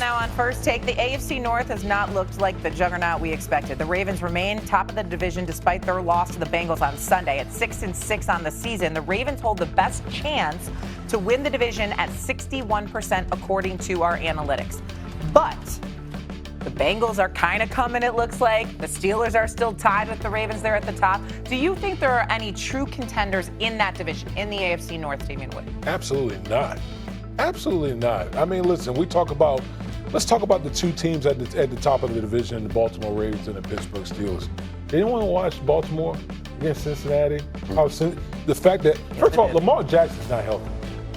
now on First Take. The AFC North has not looked like the juggernaut we expected. The Ravens remain top of the division despite their loss to the Bengals on Sunday. At 6-6 on the season, the Ravens hold the best chance to win the division at 61% according to our analytics. But the Bengals are kind of coming, it looks like. The Steelers are still tied with the Ravens there at the top. Do you think there are any true contenders in that division, in the AFC North, Damian Wood? Absolutely not. Absolutely not. I mean, listen, let's talk about the two teams at the top of the division, the Baltimore Ravens and the Pittsburgh Steelers. Did anyone watch Baltimore against Cincinnati? The fact that, first of all, Lamar Jackson's not healthy.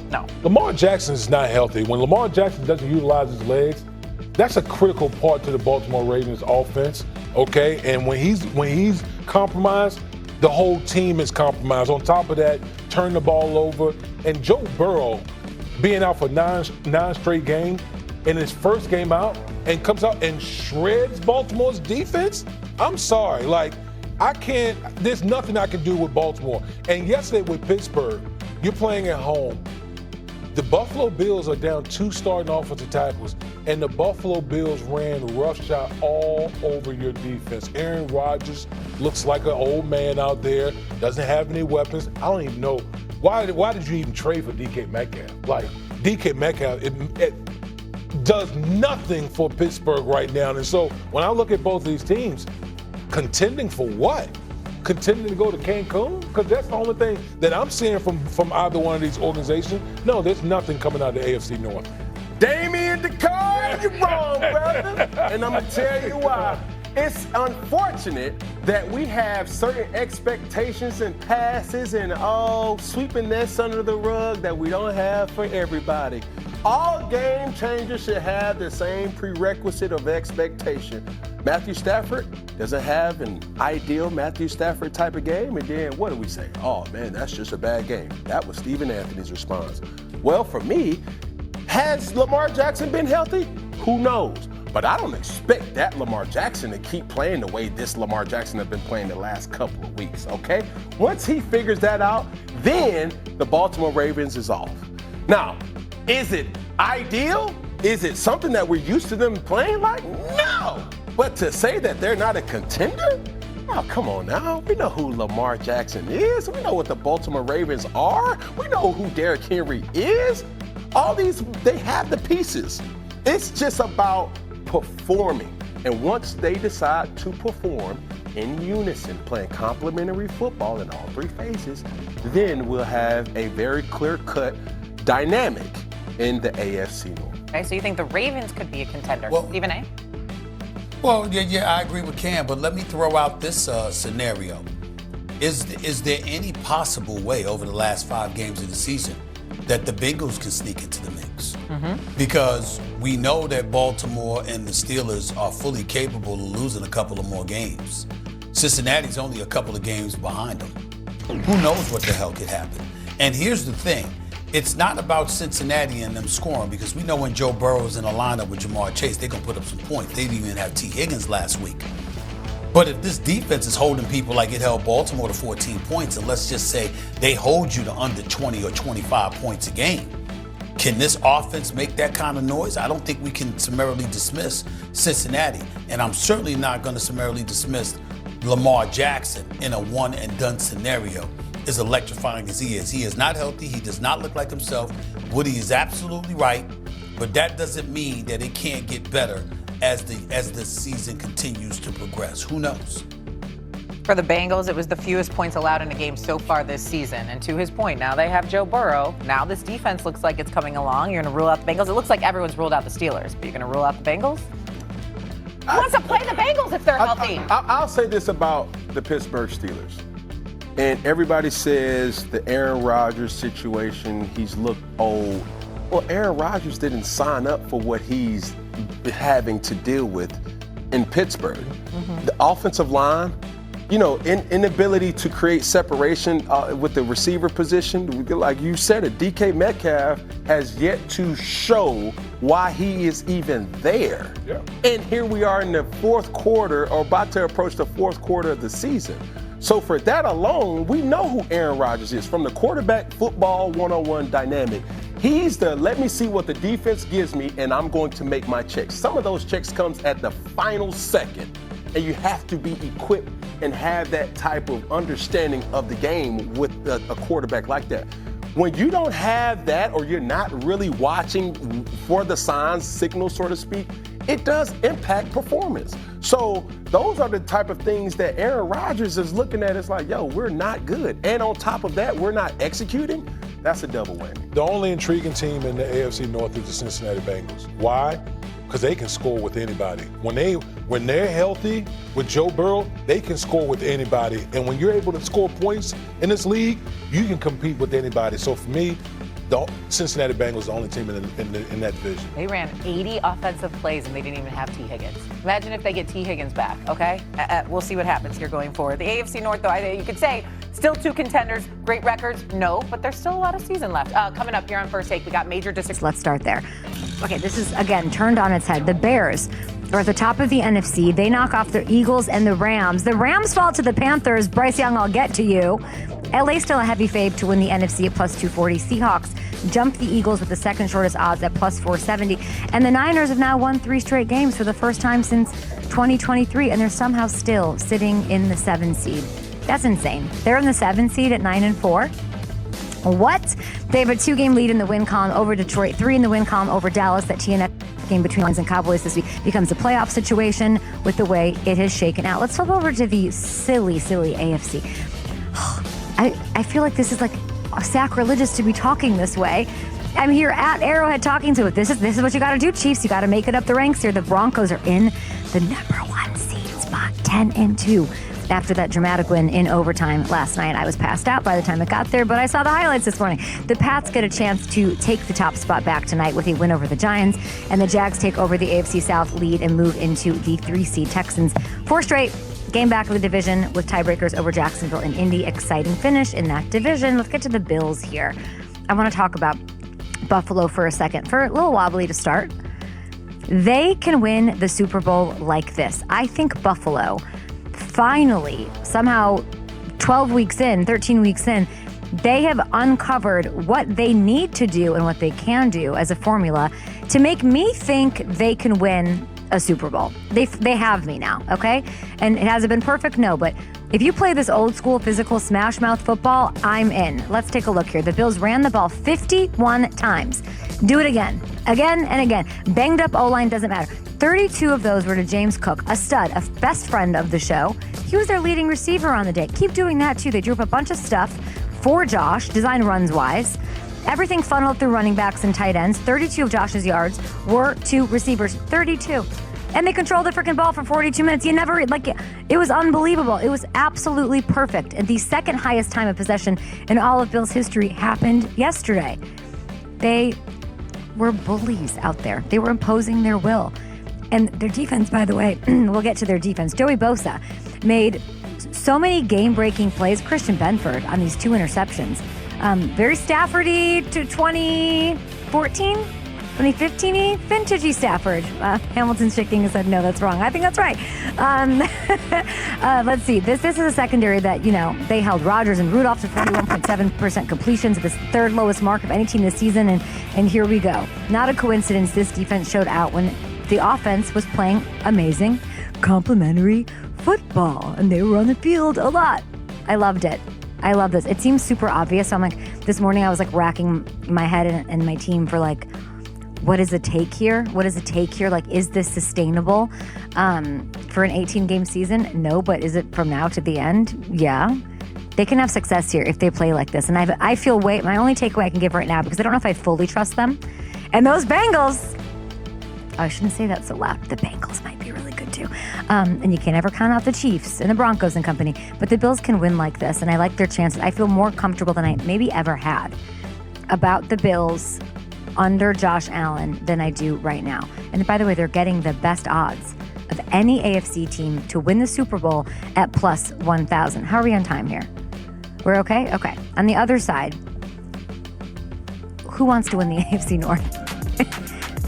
No. Lamar Jackson is not healthy. When Lamar Jackson doesn't utilize his legs, that's a critical part to the Baltimore Ravens offense, okay? And when he's compromised, the whole team is compromised. On top of that, turn the ball over. And Joe Burrow being out for nine straight games, in his first game out, and comes out and shreds Baltimore's defense, I'm sorry. There's nothing I can do with Baltimore. And yesterday with Pittsburgh, you're playing at home. The Buffalo Bills are down 2 starting offensive tackles, and the Buffalo Bills ran roughshod all over your defense. Aaron Rodgers looks like an old man out there, doesn't have any weapons. I don't even know. Why did you even trade for DK Metcalf? DK Metcalf, it does nothing for Pittsburgh right now. And so when I look at both of these teams, contending for what? Contending to go to Cancun? Because that's the only thing that I'm seeing from either one of these organizations. No, there's nothing coming out of the AFC North. Damian DeCarr, you're wrong, brother. And I'm going to tell you why. It's unfortunate that we have certain expectations and passes and sweeping this under the rug that we don't have for everybody. All game changers should have the same prerequisite of expectation. Matthew Stafford doesn't have an ideal Matthew Stafford type of game, and then what do we say? Oh, man, that's just a bad game. That was Stephen Anthony's response. Well, for me, has Lamar Jackson been healthy? Who knows? But I don't expect that Lamar Jackson to keep playing the way this Lamar Jackson has been playing the last couple of weeks, okay? Once he figures that out, then the Baltimore Ravens is off. Now, is it ideal? Is it something that we're used to them playing like? No! But to say that they're not a contender? Oh, come on now. We know who Lamar Jackson is. We know what the Baltimore Ravens are. We know who Derrick Henry is. All these, they have the pieces. It's just about performing. And once they decide to perform in unison, playing complementary football in all 3 phases, then we'll have a very clear-cut dynamic in the AFC North. Okay, so you think the Ravens could be a contender? Stephen A? Well, yeah, I agree with Cam, but let me throw out this scenario. Is there any possible way over the last 5 games of the season that the Bengals can sneak into the mix? Because we know that Baltimore and the Steelers are fully capable of losing a couple of more games. Cincinnati's only a couple of games behind them. Who knows what the hell could happen? And here's the thing. It's not about Cincinnati and them scoring, because we know when Joe Burrow's in a lineup with Jamar Chase, they're going to put up some points. They didn't even have T. Higgins last week. But if this defense is holding people like it held Baltimore to 14 points, and let's just say they hold you to under 20 or 25 points a game, can this offense make that kind of noise? I don't think we can summarily dismiss Cincinnati. And I'm certainly not going to summarily dismiss Lamar Jackson in a one-and-done scenario. As electrifying as he is. He is not healthy. He does not look like himself. Woody is absolutely right, but that doesn't mean that it can't get better as the season continues to progress. Who knows? For the Bengals, it was the fewest points allowed in a game so far this season. And to his point, now they have Joe Burrow. Now this defense looks like it's coming along. You're going to rule out the Bengals. It looks like everyone's ruled out the Steelers, but you're going to rule out the Bengals? Who wants to play the Bengals if they're healthy? I'll say this about the Pittsburgh Steelers. And everybody says the Aaron Rodgers situation, he's looked old. Well, Aaron Rodgers didn't sign up for what he's having to deal with in Pittsburgh. The offensive line, inability to create separation with the receiver position. Like you said, DK Metcalf has yet to show why he is even there. Yeah. And here we are in the 4th quarter, or about to approach the 4th quarter of the season. So for that alone, we know who Aaron Rodgers is. From the quarterback football 101 dynamic, He's the let me see what the defense gives me, and I'm going to make my checks. Some of those checks comes at the final second, and you have to be equipped and have that type of understanding of the game with a quarterback like that. When you don't have that, or you're not really watching for the signs, signals, so to speak, it does impact performance. So those are the type of things that Aaron Rodgers is looking at. It's like, yo, we're not good. And on top of that, we're not executing. That's a double whammy. The only intriguing team in the AFC North is the Cincinnati Bengals. Why? Because they can score with anybody. When they're healthy with Joe Burrow, they can score with anybody. And when you're able to score points in this league, you can compete with anybody. So for me, the Cincinnati Bengals is the only team in that division. They ran 80 offensive plays and they didn't even have T. Higgins. Imagine if they get T. Higgins back, okay? We'll see what happens here going forward. The AFC North, though, you could say still two contenders, great records, no, but there's still a lot of season left. Coming up here on First Take, we got major disagreements. Let's start there. Okay, this is, again, turned on its head. The Bears are at the top of the NFC. They knock off the Eagles and the Rams. The Rams fall to the Panthers. Bryce Young, I'll get to you. LA still a heavy fave to win the NFC at plus 240. Seahawks jump the Eagles with the second shortest odds at plus 470. And the Niners have now won 3 straight games for the first time since 2023, and they're somehow still sitting in the 7 seed. That's insane. They're in the 7 seed at 9-4. What? They have a 2-game lead in the win column over Detroit, 3 in the win column over Dallas. That TNF game between Lions and Cowboys this week becomes a playoff situation with the way it has shaken out. Let's flip over to the silly AFC. I feel like this is like sacrilegious to be talking this way. I'm here at Arrowhead talking to it. This is what you got to do, Chiefs. You got to make it up the ranks here. The Broncos are in the number 1 seed spot, 10-2. After that dramatic win in overtime last night. I was passed out by the time it got there, but I saw the highlights this morning. The Pats get a chance to take the top spot back tonight with a win over the Giants, and the Jags take over the AFC South lead and move into the 3 seed. Texans 4 straight game back of the division with tiebreakers over Jacksonville and Indy. Exciting finish in that division. Let's get to the Bills here. I want to talk about Buffalo for a second. For a little wobbly to start. They can win the Super Bowl like this. I think Buffalo finally, somehow 12 weeks in, 13 weeks in, they have uncovered what they need to do and what they can do as a formula to make me think they can win a Super Bowl. They have me now, okay? And has it been perfect? No, but if you play this old school physical smash mouth football, I'm in. Let's take a look here. The Bills ran the ball 51 times. Do it again and again. Banged up O-line, doesn't matter. 32 of those were to James Cook, a stud, a best friend of the show. He was their leading receiver on the day. Keep doing that too. They drew up a bunch of stuff for Josh, design runs wise. Everything funneled through running backs and tight ends. 32 of Josh's yards were to receivers. 32. And they controlled the freaking ball for 42 minutes. It was unbelievable. It was absolutely perfect. And the second highest time of possession in all of Bills history happened yesterday. They were bullies out there. They were imposing their will. And their defense, by the way, we'll get to their defense. Joey Bosa made so many game-breaking plays. Christian Benford on these 2 interceptions. Very Stafford-y to 2014, 2015-y, vintagey Stafford. Hamilton's shaking his head. No, that's wrong. I think that's right. Let's see. This is a secondary that, they held Rodgers and Rudolph to 41.7% completions, the 3rd lowest mark of any team this season. And here we go. Not a coincidence this defense showed out when the offense was playing amazing, complimentary football, and they were on the field a lot. I loved it. I love this. It seems super obvious. So this morning I was racking my head and my team for what is a take here? What is a take here? Is this sustainable for an 18-game season? No, but is it from now to the end? Yeah. They can have success here if they play like this. And I feel my only takeaway I can give right now, because I don't know if I fully trust them. And those Bengals, I shouldn't say that so loud. The Bengals might be really good too. And you can't ever count out the Chiefs and the Broncos and company. But the Bills can win like this, and I like their chances. I feel more comfortable than I maybe ever had about the Bills under Josh Allen than I do right now. And by the way, they're getting the best odds of any AFC team to win the Super Bowl at plus 1,000. How are we on time here? We're okay? Okay. On the other side, who wants to win the AFC North?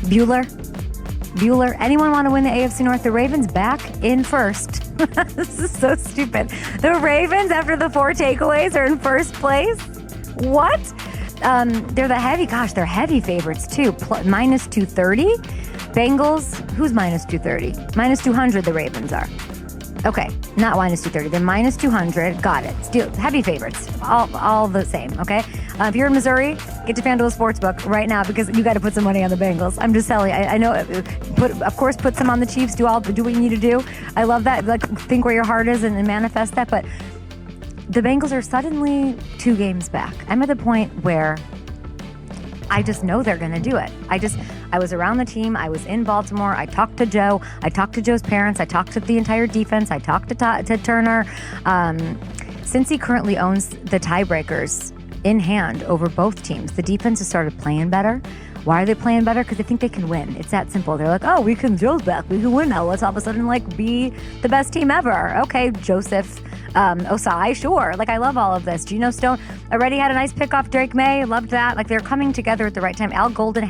Bueller? Anyone want to win the AFC North? The Ravens back in first. This is so stupid. The Ravens, after the 4 takeaways, are in first place? What? They're they're heavy favorites too. Minus 230. Bengals, who's minus 230? Minus 200 the Ravens are. Okay, not minus 230. They're minus 200. Got it. Still heavy favorites. All the same, okay? If you're in Missouri, get to FanDuel Sportsbook right now because you got to put some money on the Bengals. I'm just telling you. I know, of course, put some on the Chiefs. Do what you need to do. I love that. Like, think where your heart is and manifest that. But the Bengals are suddenly 2 games back. I'm at the point where I just know they're going to do it. I was around the team. I was in Baltimore. I talked to Joe. I talked to Joe's parents. I talked to the entire defense. I talked to Turner. Since he currently owns the tiebreakers in hand over both teams, the defense has started playing better. Why are they playing better? Because they think they can win. It's that simple. They're like, oh, Joe's back. We can win now. Let's all of a sudden be the best team ever. Okay, Joseph. Osai, sure. I love all of this. Geno Stone already had a nice pick off Drake May. Loved that. They're coming together at the right time. Al Golden